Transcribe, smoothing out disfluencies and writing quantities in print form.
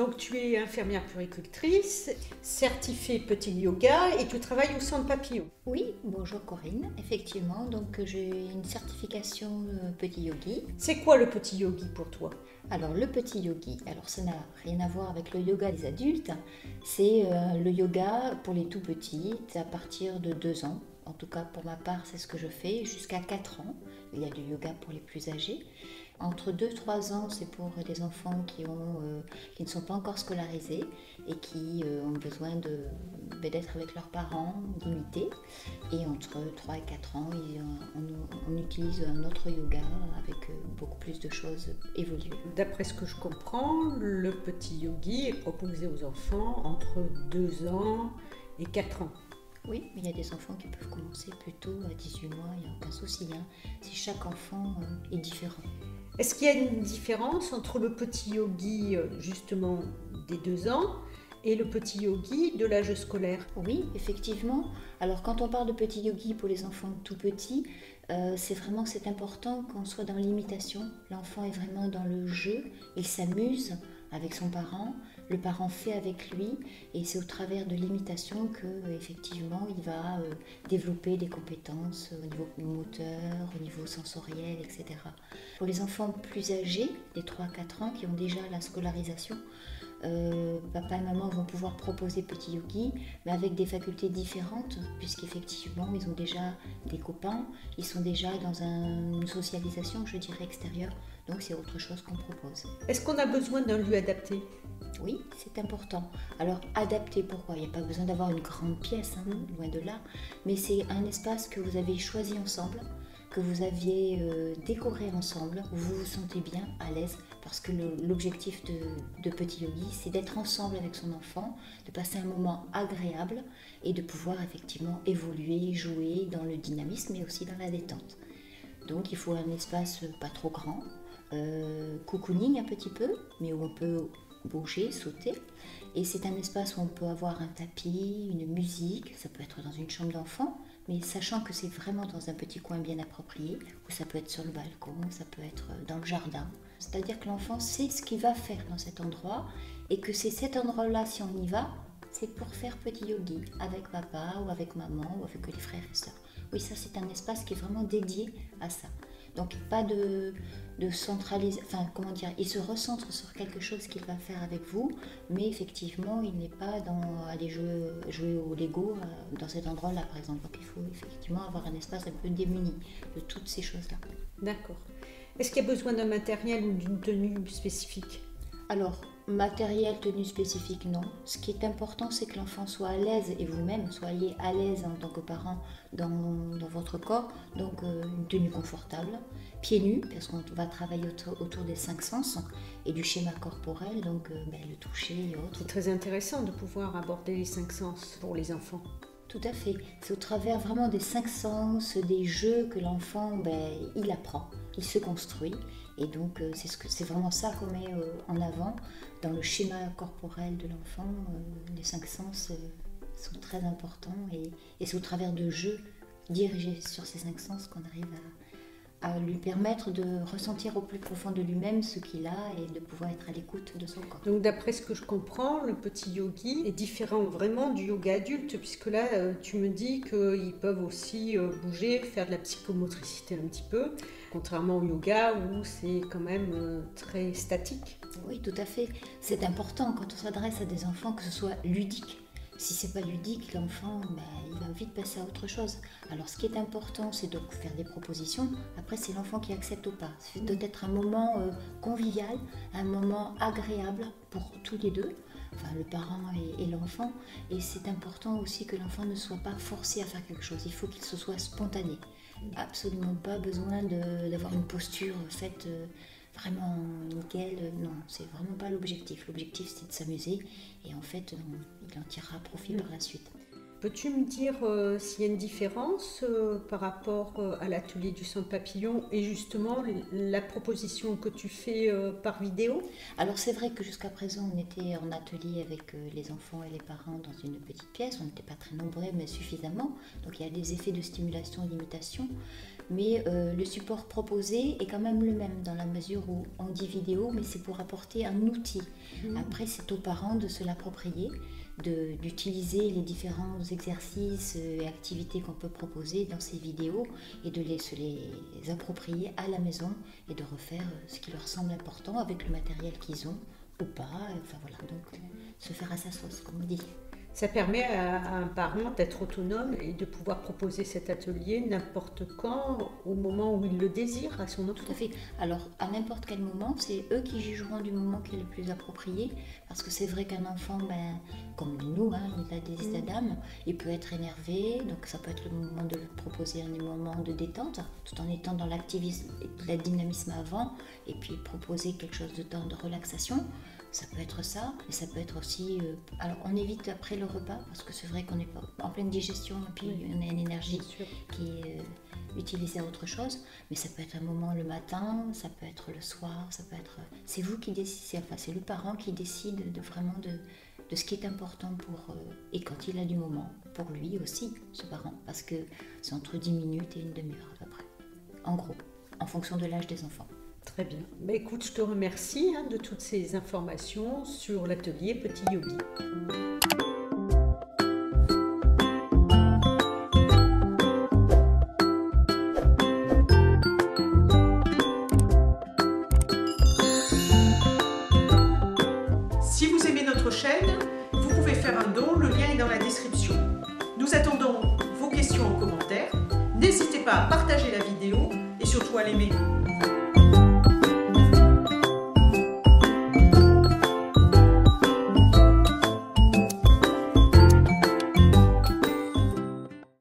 Donc tu es infirmière puéricultrice, certifiée petit yoga et tu travailles au Centre Papillon. Oui, bonjour Corinne, effectivement, donc j'ai une certification petit yogi. C'est quoi le petit yogi pour toi? Alors le petit yogi, alors ça n'a rien à voir avec le yoga des adultes, c'est le yoga pour les tout petits, à partir de 2 ans. En tout cas pour ma part c'est ce que je fais, jusqu'à 4 ans. Il y a du yoga pour les plus âgés. Entre 2 et 3 ans, c'est pour des enfants qui ne sont pas encore scolarisés et qui ont besoin d'être avec leurs parents, d'imiter. Et entre 3 et 4 ans, on utilise un autre yoga avec beaucoup plus de choses évoluées. D'après ce que je comprends, le petit yogi est proposé aux enfants entre 2 ans et 4 ans. Oui, mais il y a des enfants qui peuvent commencer plus tôt, à 18 mois, il n'y a aucun souci. Si chaque enfant est différent. Est-ce qu'il y a une différence entre le petit yogi justement des 2 ans et le petit yogi de l'âge scolaire? Oui, effectivement. Alors quand on parle de petit yogi pour les enfants tout petits, c'est important qu'on soit dans l'imitation. L'enfant est vraiment dans le jeu, il s'amuse avec son parent, le parent fait avec lui et c'est au travers de l'imitation que effectivement il va développer des compétences au niveau moteur, au niveau sensoriel, etc. Pour les enfants plus âgés, les 3-4 ans qui ont déjà la scolarisation, papa et maman vont pouvoir proposer petit yogi, mais avec des facultés différentes, puisqu'effectivement ils ont déjà des copains, ils sont déjà dans une socialisation, je dirais, extérieure, donc c'est autre chose qu'on propose. Est-ce qu'on a besoin d'un lieu adapté? Oui, c'est important. Alors, adapté, pourquoi? Il n'y a pas besoin d'avoir une grande pièce, loin de là, mais c'est un espace que vous avez choisi ensemble, que vous aviez décoré ensemble, où vous vous sentez bien, à l'aise, parce que l'objectif de Petit Yogi, c'est d'être ensemble avec son enfant, de passer un moment agréable et de pouvoir effectivement évoluer, jouer dans le dynamisme, mais aussi dans la détente. Donc, il faut un espace pas trop grand, cocooning un petit peu, mais où on peut bouger, sauter. Et c'est un espace où on peut avoir un tapis, une musique, ça peut être dans une chambre d'enfant, mais sachant que c'est vraiment dans un petit coin bien approprié, ou ça peut être sur le balcon, ça peut être dans le jardin. C'est-à-dire que l'enfant sait ce qu'il va faire dans cet endroit, et que c'est cet endroit-là, si on y va, c'est pour faire petit yogi, avec papa, ou avec maman, ou avec les frères et sœurs. Oui, ça c'est un espace qui est vraiment dédié à ça. Donc pas de centraliser, il se recentre sur quelque chose qu'il va faire avec vous, mais effectivement il n'est pas dans aller jouer au Lego dans cet endroit-là par exemple. Donc il faut effectivement avoir un espace un peu démuni de toutes ces choses-là. D'accord. Est-ce qu'il y a besoin d'un matériel ou d'une tenue spécifique? Alors, matériel, tenue spécifique, non. Ce qui est important, c'est que l'enfant soit à l'aise et vous-même soyez à l'aise en tant que parent dans votre corps. Donc, une tenue confortable, pieds nus, parce qu'on va travailler autour des 5 sens et du schéma corporel, donc le toucher et autres. C'est très intéressant de pouvoir aborder les 5 sens pour les enfants. Tout à fait. C'est au travers vraiment des 5 sens, des jeux que l'enfant, il apprend, il se construit. Et donc, c'est vraiment ça qu'on met en avant dans le schéma corporel de l'enfant. Les 5 sens sont très importants et c'est au travers de jeux dirigés sur ces 5 sens qu'on arrive à lui permettre de ressentir au plus profond de lui-même ce qu'il a et de pouvoir être à l'écoute de son corps. Donc d'après ce que je comprends, le petit yogi est différent vraiment du yoga adulte, puisque là tu me dis qu'ils peuvent aussi bouger, faire de la psychomotricité un petit peu, contrairement au yoga où c'est quand même très statique. Oui, tout à fait. C'est important quand on s'adresse à des enfants que ce soit ludique. Si c'est pas ludique, l'enfant, il va vite passer à autre chose. Alors, ce qui est important, c'est de faire des propositions. Après, c'est l'enfant qui accepte ou pas. C'est peut-être un moment convivial, un moment agréable pour tous les deux, enfin le parent et l'enfant. Et c'est important aussi que l'enfant ne soit pas forcé à faire quelque chose. Il faut qu'il se soit spontané. Absolument pas besoin d'avoir une posture faite vraiment nickel, non, c'est vraiment pas l'objectif. L'objectif c'est de s'amuser et en fait il en tirera profit par la suite. Peux-tu me dire s'il y a une différence par rapport à l'atelier du Centre Papillon et justement la proposition que tu fais par vidéo? Alors c'est vrai que jusqu'à présent on était en atelier avec les enfants et les parents dans une petite pièce, on n'était pas très nombreux mais suffisamment, donc il y a des effets de stimulation et d'imitation. mais le support proposé est quand même le même dans la mesure où on dit vidéo, mais c'est pour apporter un outil. Après, c'est aux parents de se l'approprier, d'utiliser les différents exercices et activités qu'on peut proposer dans ces vidéos et de se les approprier à la maison et de refaire ce qui leur semble important avec le matériel qu'ils ont ou pas. Enfin voilà, donc se faire à sa sauce, comme on dit. Ça permet à un parent d'être autonome et de pouvoir proposer cet atelier n'importe quand, au moment où il le désire, à son enfant. Tout à fait. Alors, à n'importe quel moment, c'est eux qui jugeront du moment qui est le plus approprié. Parce que c'est vrai qu'un enfant, comme nous, il a des états d'âme, il peut être énervé. Donc, ça peut être le moment de lui proposer un moment de détente, tout en étant dans l'activisme et le dynamisme avant, et puis proposer quelque chose de temps de relaxation. Ça peut être ça, mais ça peut être aussi... alors, on évite après le repas, parce que c'est vrai qu'on est en pleine digestion, et puis on a une énergie qui est utilisée à autre chose. Mais ça peut être un moment le matin, ça peut être le soir, ça peut être... C'est vous qui décidez, enfin, c'est le parent qui décide vraiment de ce qui est important pour... et quand il a du moment, pour lui aussi, ce parent. Parce que c'est entre 10 minutes et une demi-heure à peu près. En gros, en fonction de l'âge des enfants. Très bien. Écoute, je te remercie de toutes ces informations sur l'atelier Petit Yogi. Si vous aimez notre chaîne, vous pouvez faire un don, le lien est dans la description. Nous attendons vos questions en commentaire. N'hésitez pas à partager la vidéo et surtout à l'aimer.